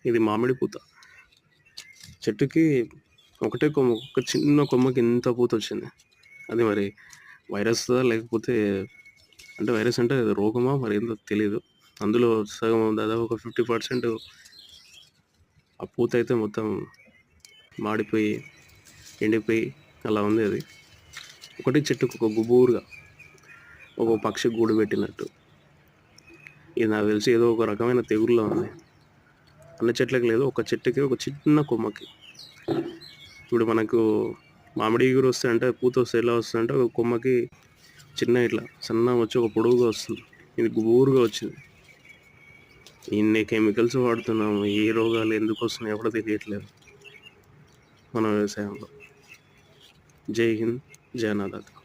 ఇది మామిడి పూత. చెట్టుకి ఒకటే కొమ్మ, ఒక చిన్న కొమ్మకి ఇంత పూత వచ్చింది. అది మరి వైరస్దా లేకపోతే అంటే వైరస్ అంటే అది రోగమా మరి ఏందో తెలీదు. అందులో సగం దాదాపు ఒక 50% ఆ పూత అయితే మొత్తం మాడిపోయి ఎండిపోయి అలా ఉంది. అది ఒకటి చెట్టుకు ఒక గుబూరుగా ఒక పక్షి గూడు పెట్టినట్టు. ఇది నాకు తెలిసి ఏదో ఒక రకమైన తెగుళ్ళ ఉంది. అన్ని చెట్లకి లేదు, ఒక చెట్టుకి ఒక చిన్న కొమ్మకి. ఇప్పుడు మనకు మామిడి ఇగురు వస్తే అంటే పూత వస్తే ఎలా వస్తుంది అంటే ఒక కొమ్మకి చిన్న ఇట్లా సన్న వచ్చి ఒక పొడవుగా వస్తుంది. ఇది గుబూరుగా వచ్చింది. ఇన్ని కెమికల్స్ వాడుతున్నాము, ఏ రోగాలు ఎందుకు వస్తున్నాయో కూడా తెలియట్లేదు మన వ్యవసాయంలో. జై హింద్, జై అన్నదాత.